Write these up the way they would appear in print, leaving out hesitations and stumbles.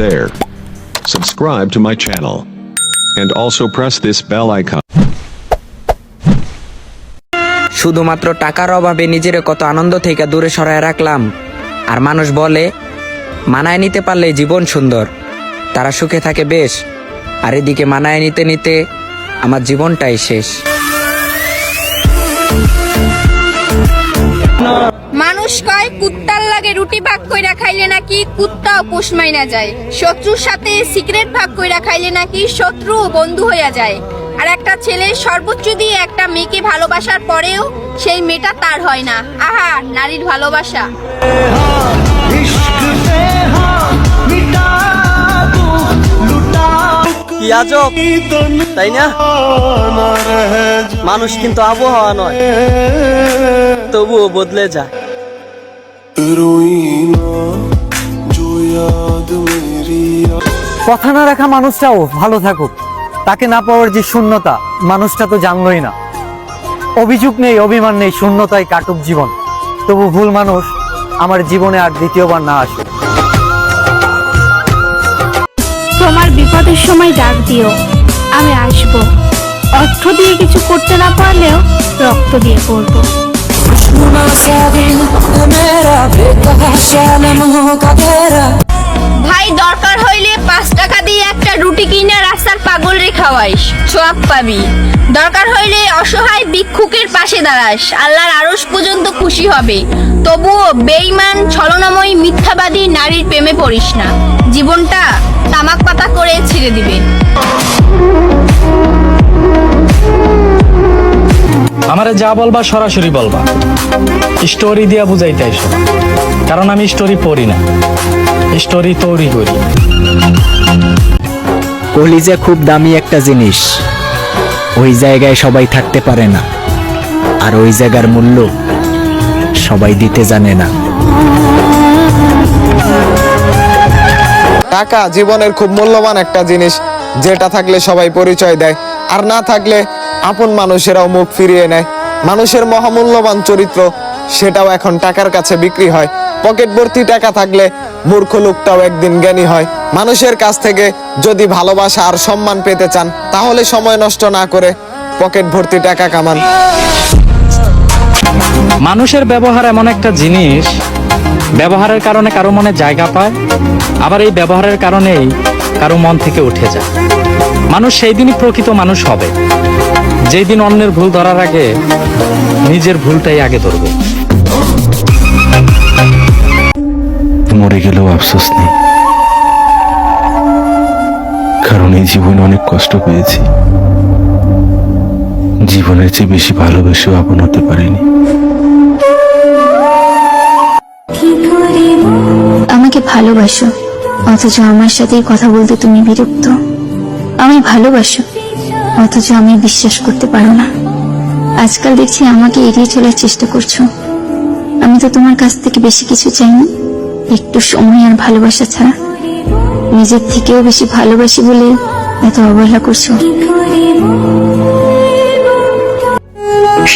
there. Subscribe to my channel. And also press this bell icon. শুধুমাত্র টাকার অভাবে নিজের কত আনন্দ থেকে দূরে সরায় রাখলাম। আর মানুষ বলে মানায় নিতে পারলে জীবন সুন্দর, তারা সুখে থাকে বেশ। আর এদিকে মানায় নিতে নিতে আমার জীবনটাই শেষ। মানুষ কয় কুত্তার লাগে রুটি ভাগ কইরা খাইলে নাকি কুত্তাও পোষ মাইনা যায়, শত্রুর সাথে সিগারেট ভাগ কইরা খাইলে নাকি শত্রু বন্ধু হইয়া যায়। আর একটা ছেলে সর্বোচ্চ দিয়ে একটা মেয়েকে ভালোবাসার পরেও সেই মেয়েটা তার হয় না। আহা, নারীর ভালোবাসা। কি আজব, তাই না? মানুষ কিন্তু আবহাওয়া নয়, তবুও বদলে যায়। কথা না রাখা মানুষটাও ভালো থাকুক, তাকে না পাওয়ার যে শূন্যতা মানুষটা তো জানলই না। অভিযোগ নেই, অভিমান নেই, শূন্যতায় কাটুক জীবন, তবু ভুল মানুষ আমার জীবনে আর দ্বিতীয়বার না আসে। তোমার বিপদের সময় ডাক দিও, আমি আসব। অর্থ দিয়ে কিছু করতে না পারলেও রক্ত দিয়ে করব। ভাই, দরকার হইলে 5 টাকা দিয়ে একটা রুটি কিনে রাস্তার পাগল রে খাওয়াইস, ছোয়াব পাবি। দরকার হইলে অসহায় ভিক্ষুকের পাশে দাঁড়াস, আল্লাহর আরশ পর্যন্ত খুশি হবে। তবুও বেঈমান, ছলনাময়ী, মিথ্যাবাদী নারীর প্রেমে পড়িস না, জীবনটা তামাক পাতা করে ছেড়ে দিবে। আমারে যা বলবা সরাসরি বলবা, স্টোরি দিয়া বুঝাইতে আইসো, কারণ আমি স্টোরি পড়ি না, স্টোরি তৈরি করি। কলিজা খুব দামি একটা জিনিস, ওই জায়গায় সবাই থাকতে পারে না, আর ওই জায়গার মূল্য সবাই দিতে জানে না। টাকা জীবনের খুব মূল্যবান একটা জিনিস, যেটা থাকলে সবাই পরিচয় দেয়, আর না থাকলে আপন মানুষেরাও মুখ ফিরিয়ে নেয়। মানুষের মহামূল্যবান চরিত্র, সেটাও এখন টাকার কাছে বিক্রি হয়। পকেট ভর্তি টাকা থাকলে মূর্খ লোকটাও একদিন জ্ঞানী হয়। মানুষের কাছ থেকে যদি ভালোবাসা আর সম্মান পেতে চান, তাহলে সময় নষ্ট না করে পকেট ভর্তি টাকা কামান। মানুষের ব্যবহার এমন একটা জিনিস, ব্যবহারের কারণে কারো মনে জায়গা পায়, আবার এই ব্যবহারের কারণেই কারো মন থেকে উঠে যায়। মানুষ সেই দিনই প্রকৃত মানুষ হবে, যেই দিন অন্যের ভুল ধরার আগে নিজের ভুলটাই আগে ধরবে। মরে গেলেও আফসোস নেই, কারণ এই জীবনে অনেক কষ্ট পেয়েছি, জীবনের চেয়ে বেশি ভালোবেসেও আপন হতে পারিনি। আমাকে ভালোবাসো, অথচ আমার সাথেই কথা বলতে তুমি বিরক্ত। আমি ভালোবাসো, অথচ আমি বিশ্বাস করতে পারো না। আজকাল দেখছি আমাকে এড়িয়ে চলার চেষ্টা করছো। আমি তো তোমার কাছ থেকে বেশি কিছু চাইনি, একটু সময় আর ভালোবাসা ছাড়া। নিজের থেকেও বেশি ভালোবাসি বলে এত অবহেলা করছো।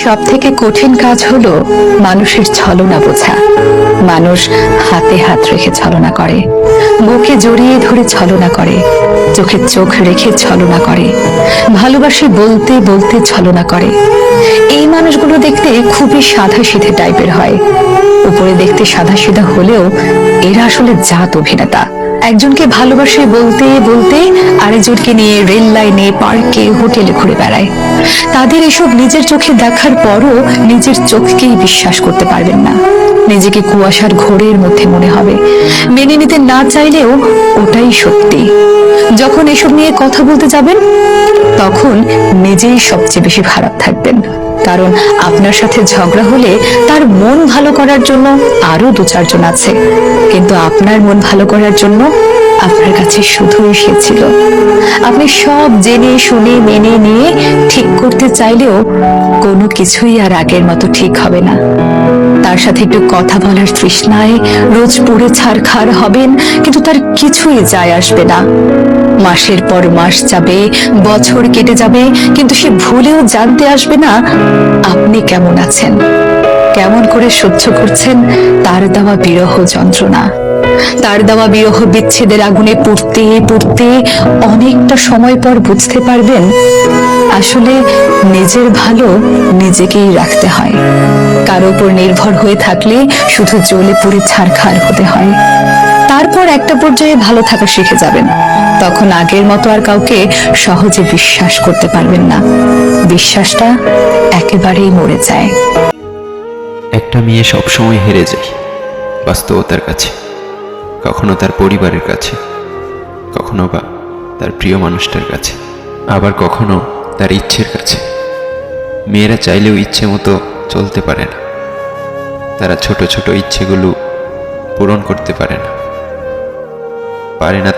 সব থেকে কঠিন কাজ হলো মানুষের ছলনা বোঝা। মানুষ হাতে হাত রেখে ছলনা করে, বুকে জড়িয়ে ধরে ছলনা করে, চোখে চোখ রেখে ছলনা করে, ভালোবাসি বলতে বলতে ছলনা করে। এই মানুষগুলো দেখতে খুবই সাধাসিধে টাইপের হয়, উপরে দেখতে সাধাসিধা হলেও এরা আসলে জাত অভিনেতা। একজনকে ভালোবাসে বলতে বলতে আরেকজনকে নিয়ে রেল লাইনে, পার্কে, হোটেলে ঘুরে বেড়ায়। তাদের এসব নিজের চোখে দেখার পরও নিজের চোখকেই বিশ্বাস করতে পারবেন না। নিজেকে কুয়াশার ঘোরের মধ্যে মনে হবে, মেনে নিতে না চাইলেও ওটাই সত্যি। যখন এসব নিয়ে কথা বলতে যাবেন, তখন নিজেই সবচেয়ে বেশি খারাপ থাকবেন, কারণ আপনার সাথে ঝগড়া হলে তার মন ভালো করার জন্য আরো 2-4 জন আছে, কিন্তু আপনার মন ভালো করার জন্য আপনার কাছে শুধুই সে ছিল। আপনি সব জেনে শুনে মেনে নিয়ে ঠিক করতে চাইলেও কোনো কিছুই আর আগের মতো ঠিক হবে না। তার সাথে একটু কথা বলার তৃষ্ণায় রোজ পুড়ে ছারখার হবেন, কিন্তু তার কিছুই যায় আসবে না। মাসের পর মাস যাবে, বছর কেটে যাবে, কিন্তু সে ভুলেও জানতে আসবে না আপনি কেমন আছেন, কেমন করে সহ্য করছেন তার দেওয়া বিরহ যন্ত্রণা। তার দেওয়া বিরহ বিচ্ছেদের আগুনে পুড়তে পুড়তে অনেকটা সময় পর বুঝতে পারবেন আসলে নিজের ভালো নিজেকেই রাখতে হয়। কারো উপর নির্ভর হয়ে থাকলে শুধু জ্বলে পুড়ে ছারখার হতে হয়। তারপর একটা পর্যায়ে ভালো থাকা শিখে যাবেন, তখন আগের মতো আর কাউকে সহজে বিশ্বাস করতে পারবেন না। বিশ্বাসটা একেবারেই মরে যায়। একটা মেয়ে সবসময় হেরে যায় বাস্তবতার কাছে, কখনো তার পরিবারের কাছে, কখনো বা তার প্রিয় মানুষটার কাছে, আবার কখনো তার ইচ্ছের কাছে। মেয়েরা চাইলেও ইচ্ছে মতো চলতে পারে না, তারা ছোট ছোট ইচ্ছেগুলো পূরণ করতে পারে না,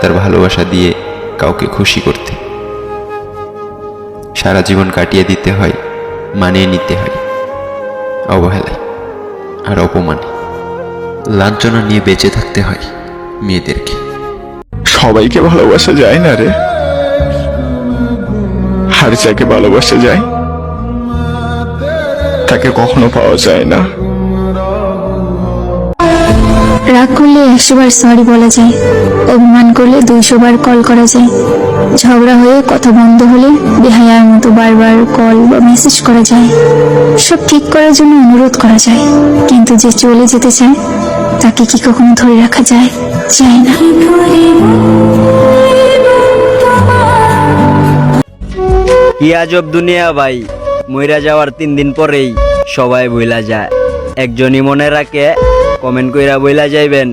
তার ভালোবাসা দিয়ে কাউকে খুশি করতে। সারা জীবন কাটিয়ে দিতে হয়, মানিয়ে নিতে হয় অবহেলায় আর অপমানে। লাঞ্ছনা নিয়ে বেঁচে থাকতে হয় মেয়েদেরকে। সবাইকে ভালোবাসা যায় না রে, আর যাকে ভালোবাসা যায় তাকে কখনো পাওয়া যায় না। রাগ করলে 100 বার সরি বলা যায়, অভিমান করলে 200 বার কল করা যায়, ঝগড়া হয়ে কথা বন্ধ হলে বেহায়ার মতো বারবার কল বা মেসেজ করা যায়, সব ঠিক করার জন্য অনুরোধ করা যায়, কিন্তু যে চলে যেতে চায় তাকে কি কখনো ধরে রাখা যায়? যায় না। কি আজব দুনিয়া ভাই, মইরা যাওয়ার 3 দিন পরেই সবাই বইলা যায়। একজনই মনে রাখে, কমেন্ট কইরা বইলা যাইবেন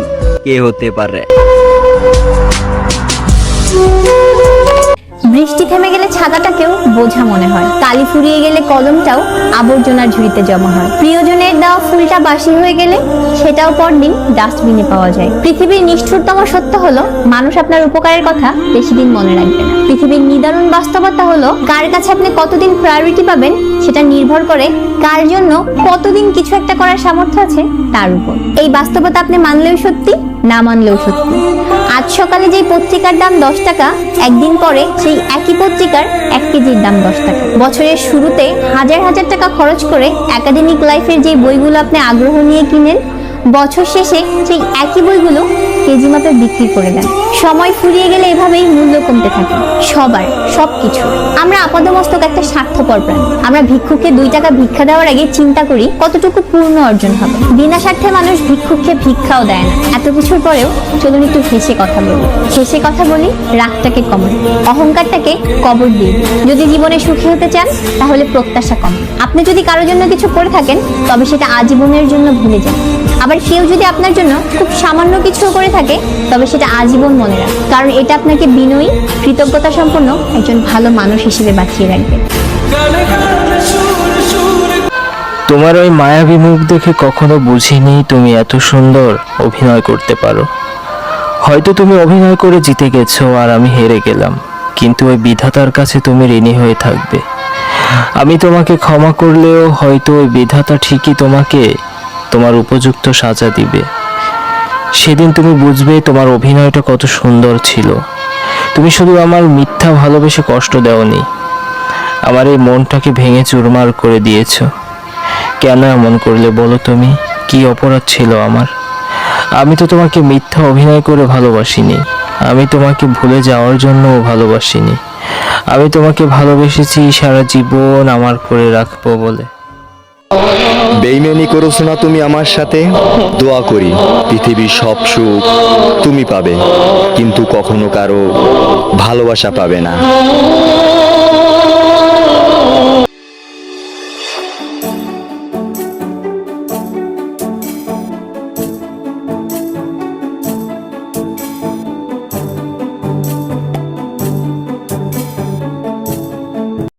কে হতে পারে। বৃষ্টি থেমে গেলে ছাতাটাকেও বোঝা মনে হয়, কালি ফুরিয়ে গেলে কলমটাও আবর্জনার ঝুড়িতে জমা হয়, প্রিয়জনের দেওয়া ফুলটা বাসি হয়ে গেলে সেটাও পরদিন ডাস্টবিনে পাওয়া যায়। পৃথিবীর নিষ্ঠুরতম সত্য হলো মানুষ আপনার উপকারের কথা বেশি দিন মনে রাখবে না। পৃথিবীর নিদারুণ বাস্তবতা হলো কার কাছে আপনি কতদিন প্রায়োরিটি পাবেন সেটা নির্ভর করে কার জন্য কতদিন কিছু একটা করার সামর্থ্য আছে তার উপর। এই বাস্তবতা আপনি মানলেও সত্যি, না মানলেও সত্যি। আজ সকালে যেই পত্রিকার দাম 10 টাকা, একদিন পরে সেই একই পত্রিকার 1 কেজির দাম 10 টাকা। বছরের শুরুতে হাজার হাজার টাকা খরচ করে একাডেমিক লাইফের যে বইগুলো আপনি আগ্রহ নিয়ে কিনেন, বছর শেষে সেই একই বইগুলো কেজি মাপে বিক্রি করে দেন। সময় ফুরিয়ে গেলে এভাবেই মূল্য কমতে থাকে সবার, সবকিছু। আমরা আপাদমস্তক একটা স্বার্থপর প্রাণী। আমরা ভিক্ষুককে 2 টাকা ভিক্ষা দেওয়ার আগে চিন্তা করি কতটুকু পূর্ণ অর্জন হবে। বিনা স্বার্থে মানুষ ভিক্ষুককে ভিক্ষাও দেয় না। এত কিছুর পরেও চলুন একটু হেসে কথা বলি। হেসে কথা বলি, রাগটাকে কমান, অহংকারটাকে কবর দিই। যদি জীবনে সুখী হতে চান তাহলে প্রত্যাশা কম। আপনি যদি কারোর জন্য কিছু করে থাকেন তবে সেটা আজীবনের জন্য ভুলে যান। আবার কেউ যদি আপনার জন্য খুব সামান্য কিছু করে থাকে তবে সেটা আজীবন মনে রাখ, কারণ এটা আপনাকে বিনয়ী, কৃতজ্ঞতা সম্পন্ন একজন ভালো মানুষ হিসেবে বাঁচিয়ে রাখবে। তোমার ওই মায়াবী মুখ দেখে কখনো বুঝিনি তুমি এত সুন্দর অভিনয় করতে পারো। হয়তো তুমি অভিনয় করে জিতে গেছো আর আমি হেরে গেলাম, কিন্তু ওই বিধাতার কাছে তুমি ঋণী হয়ে থাকবে। আমি তোমাকে ক্ষমা করলেও হয়তো ওই বিধাতা ঠিকই তোমাকে তোমার উপযুক্ত সাজা দিবে। সেদিন তুমি বুঝবে তোমার অভিনয়টা কত সুন্দর ছিল। তুমি শুধু আমার মিথ্যা ভালোবেসে কষ্ট দেওনি, আমার এই মনটাকে ভেঙে চুরমার করে দিয়েছো। কেন এমন করলে বলো? তুমি কি অপরাধ ছিল আমার? আমি তো তোমাকে মিথ্যা অভিনয় করে ভালোবাসিনি, আমি তোমাকে ভুলে যাওয়ার জন্যও ভালোবাসিনি। আমি তোমাকে ভালোবেসেছি সারা জীবন আমার করে রাখবো বলে। বেইমানি করেছো না তুমি আমার সাথে? দোয়া করি পৃথিবীর সব সুখ তুমি পাবে, কিন্তু কখনো কারো ভালোবাসা পাবে না।